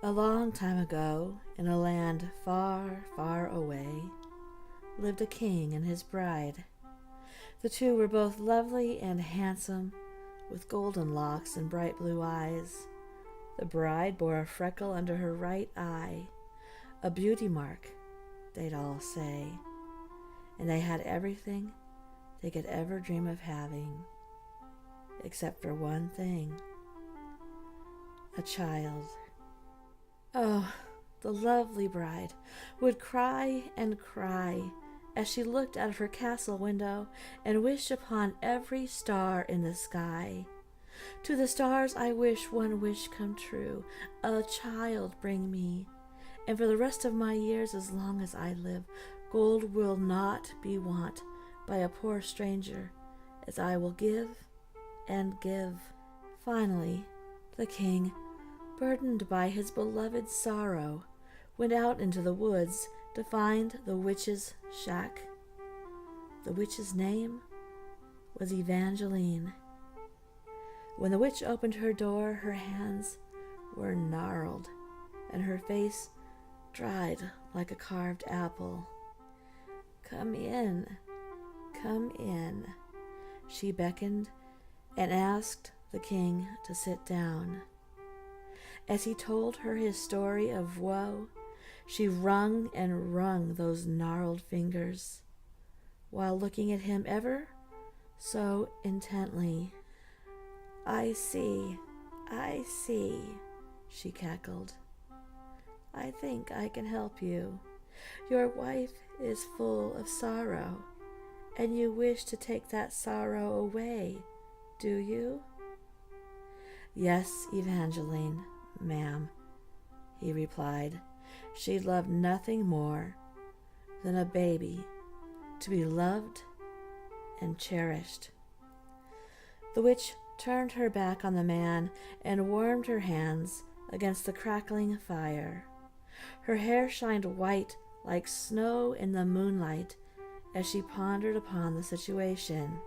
A long time ago, in a land far, far away, lived a king and his bride. The two were both lovely and handsome, with golden locks and bright blue eyes. The bride bore a freckle under her right eye, a beauty mark, they'd all say, and they had everything they could ever dream of having, except for one thing: a child. Oh, the lovely bride would cry and cry as she looked out of her castle window and wished upon every star in the sky. To the stars I wish one wish come true, a child bring me, and for the rest of my years, as long as I live, gold will not be want by a poor stranger, as I will give and give. Finally, the king, burdened by his beloved sorrow, went out into the woods to find the witch's shack. The witch's name was Evangeline. When the witch opened her door, her hands were gnarled and her face dried like a carved apple. "Come in, come in," she beckoned and asked the king to sit down. As he told her his story of woe, she wrung and wrung those gnarled fingers, while looking at him ever so intently. I see, she cackled. "I think I can help you. Your wife is full of sorrow, and you wish to take that sorrow away, do you?" "Yes, Evangeline, ma'am," he replied. She loved nothing more than a baby to be loved and cherished. The witch turned her back on the man and warmed her hands against the crackling fire. Her hair shined white like snow in the moonlight as she pondered upon the situation.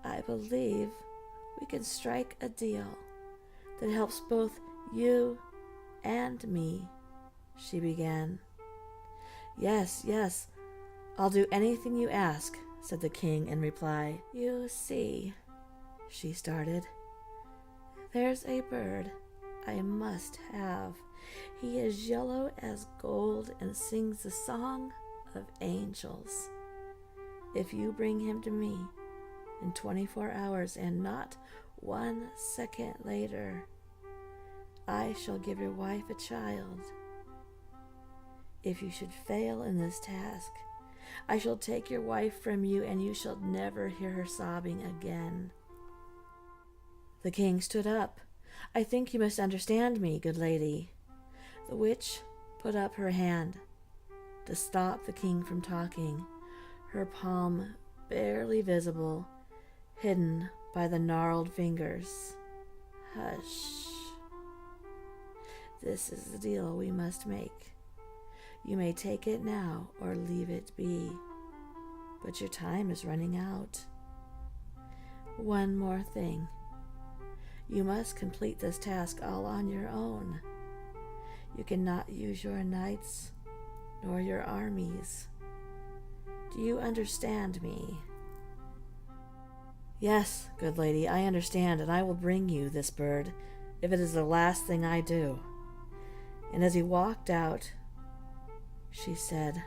"I believe we can strike a deal that helps both you and me," she began. Yes, I'll do anything you ask," said the king in reply. "You see," she started, "there's a bird I must have. He is yellow as gold and sings the song of angels. If you bring him to me in 24 hours and not 1 second later, I shall give your wife a child. If you should fail in this task, I shall take your wife from you, and you shall never hear her sobbing again." The king stood up. "I think you must understand me, good lady." The witch put up her hand to stop the king from talking, her palm barely visible, hidden by the gnarled fingers. "Hush. This is the deal we must make. You may take it now or leave it be, but your time is running out. One more thing. You must complete this task all on your own. You cannot use your knights nor your armies. Do you understand me?" "Yes, good lady, I understand, and I will bring you this bird if it is the last thing I do." And as he walked out, she said,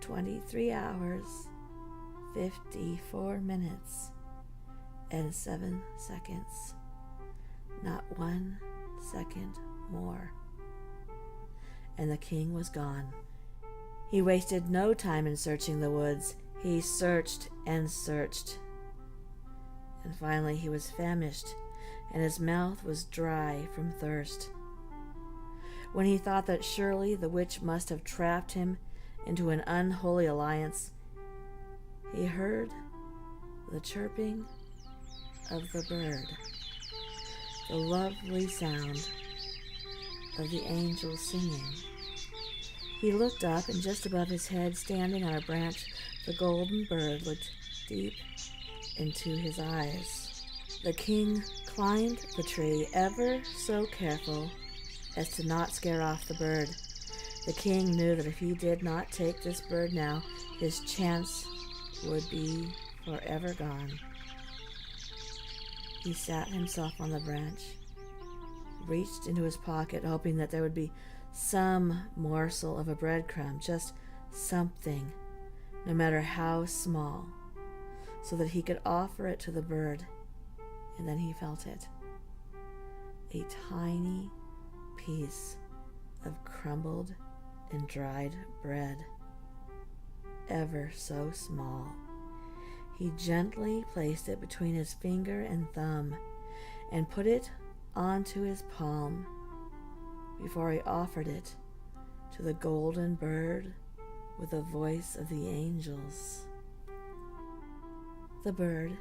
23 hours, 54 minutes, and 7 seconds. Not 1 second more. And the king was gone. He wasted no time in searching the woods. He searched and searched. And finally he was famished, and his mouth was dry from thirst. When he thought that surely the witch must have trapped him into an unholy alliance, he heard the chirping of the bird, the lovely sound of the angels singing. He looked up, and just above his head, standing on a branch, the golden bird looked deep into his eyes. The king climbed the tree ever so careful as to not scare off the bird. The king knew that if he did not take this bird now, his chance would be forever gone. He sat himself on the branch, reached into his pocket, hoping that there would be some morsel of a breadcrumb, just something, no matter how small, so that he could offer it to the bird. And then he felt it. A tiny piece of crumbled and dried bread, ever so small. He gently placed it between his finger and thumb and put it onto his palm before he offered it to the golden bird with the voice of the angels. The bird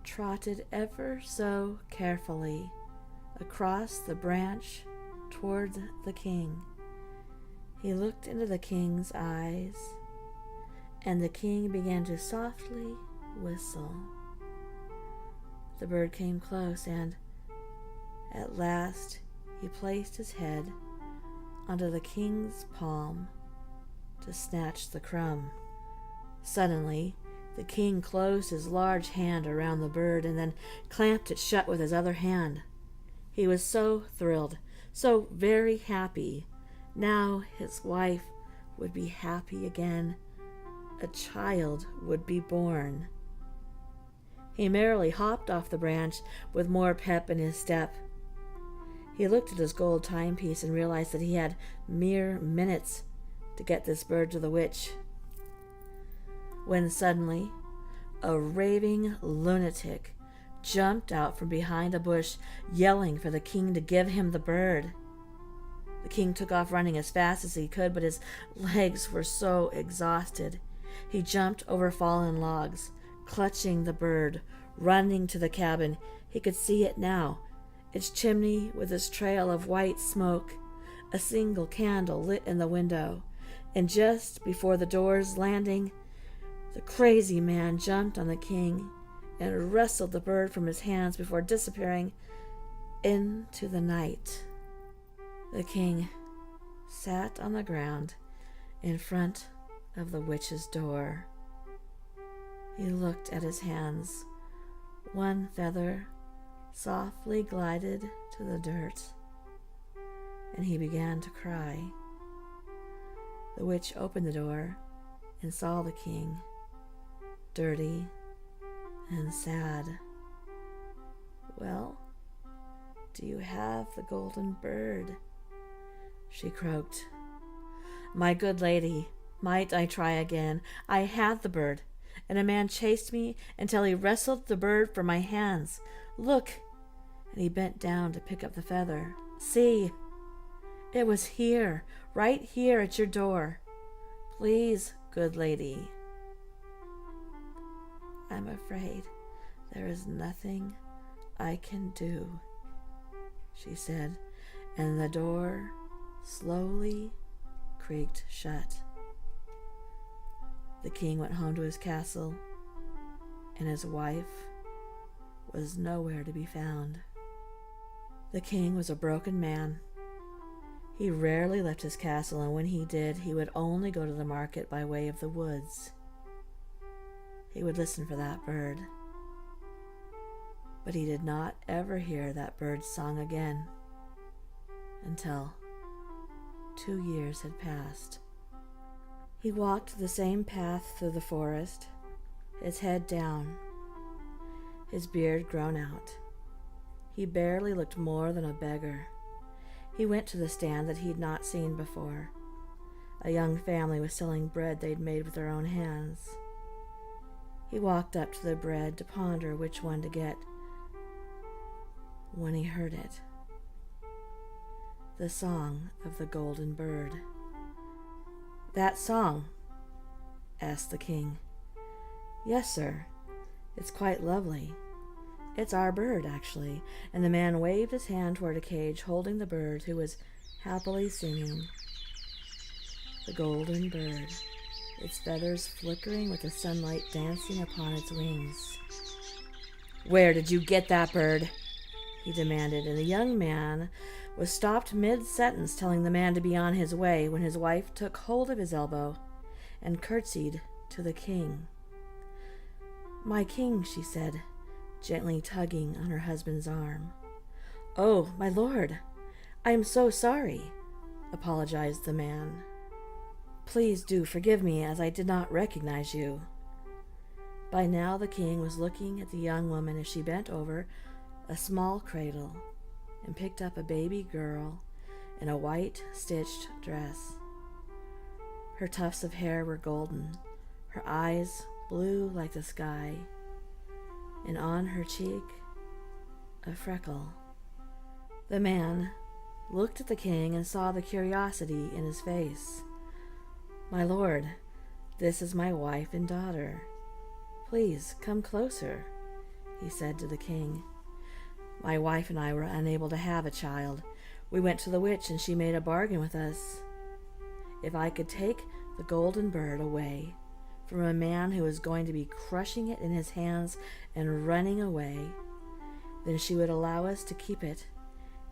trotted ever so carefully across the branch toward the king. He looked into the king's eyes, and the king began to softly whistle. The bird came close, and at last he placed his head onto the king's palm to snatch the crumb. Suddenly, the king closed his large hand around the bird and then clamped it shut with his other hand. He was so thrilled, so very happy. Now his wife would be happy again. A child would be born. He merrily hopped off the branch with more pep in his step. He looked at his gold timepiece and realized that he had mere minutes to get this bird to the witch, when suddenly a raving lunatic jumped out from behind a bush, yelling for the king to give him the bird. The king took off running as fast as he could, but his legs were so exhausted. He jumped over fallen logs, clutching the bird, running to the cabin. He could see it now, its chimney with its trail of white smoke, a single candle lit in the window, and just before the door's landing, the crazy man jumped on the king and wrestled the bird from his hands before disappearing into the night. The king sat on the ground in front of the witch's door. He looked at his hands. One feather softly glided to the dirt, and he began to cry. The witch opened the door and saw the king, dirty and sad. "Well, do you have the golden bird?" she croaked. "My good lady, might I try again? I had the bird, and a man chased me until he wrestled the bird from my hands. Look!" And he bent down to pick up the feather. "See, it was here, right here at your door. Please, good lady." "I'm afraid there is nothing I can do," she said, and the door slowly creaked shut. The king went home to his castle, and his wife was nowhere to be found. The king was a broken man. He rarely left his castle, and when he did, he would only go to the market by way of the woods. He would listen for that bird. But he did not ever hear that bird's song again until 2 years had passed. He walked the same path through the forest, his head down, his beard grown out. He barely looked more than a beggar. He went to the stand that he'd not seen before. A young family was selling bread they'd made with their own hands. He walked up to the bread to ponder which one to get, when he heard it. The song of the golden bird. "That song?" asked the king. "Yes, sir. It's quite lovely. It's our bird, actually." And the man waved his hand toward a cage holding the bird, who was happily singing. The golden bird, its feathers flickering with the sunlight dancing upon its wings. "Where did you get that bird?" he demanded, and the young man was stopped mid-sentence, telling the man to be on his way, when his wife took hold of his elbow and curtsied to the king. "My king," she said, gently tugging on her husband's arm. "Oh, my lord, I am so sorry," apologized the man. "Please do forgive me, as I did not recognize you." By now the king was looking at the young woman as she bent over a small cradle and picked up a baby girl in a white stitched dress. Her tufts of hair were golden, her eyes blue like the sky, and on her cheek a freckle. The man looked at the king and saw the curiosity in his face. "My lord, this is my wife and daughter. Please come closer," he said to the king. "My wife and I were unable to have a child. We went to the witch and she made a bargain with us. If I could take the golden bird away from a man who was going to be crushing it in his hands and running away, then she would allow us to keep it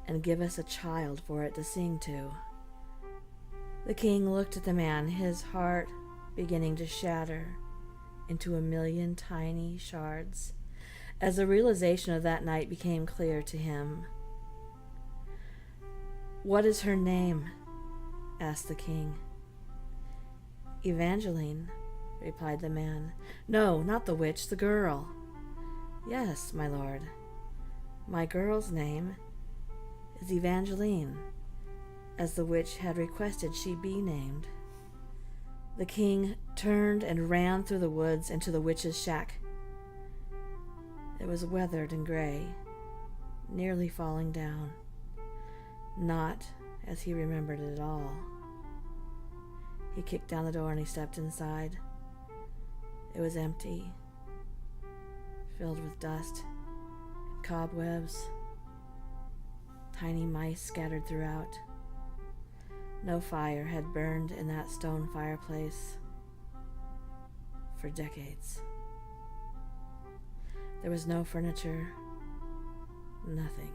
and give us a child for it to sing to." The king looked at the man, his heart beginning to shatter into a million tiny shards, as the realization of that night became clear to him. "What is her name?" asked the king. "Evangeline," replied the man. "No, not the witch, the girl." "Yes, my lord. My girl's name is Evangeline, as the witch had requested she be named." The king turned and ran through the woods into the witch's shack. It was weathered and gray, nearly falling down, not as he remembered it at all. He kicked down the door and he stepped inside. It was empty, filled with dust and cobwebs, tiny mice scattered throughout. No fire had burned in that stone fireplace for decades. There was no furniture, nothing.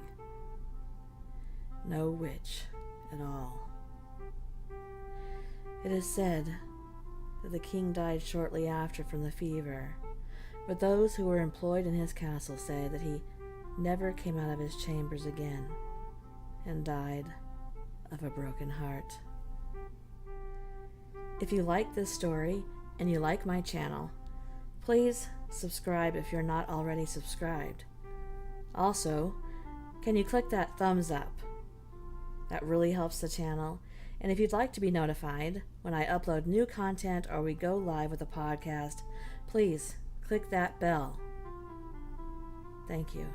No witch at all. It is said that the king died shortly after from the fever, but those who were employed in his castle say that he never came out of his chambers again and died of a broken heart. If you like this story and you like my channel, please subscribe if you're not already subscribed. Also, can you click that thumbs up? That really helps the channel. And if you'd like to be notified when I upload new content or we go live with a podcast, please click that bell. Thank you.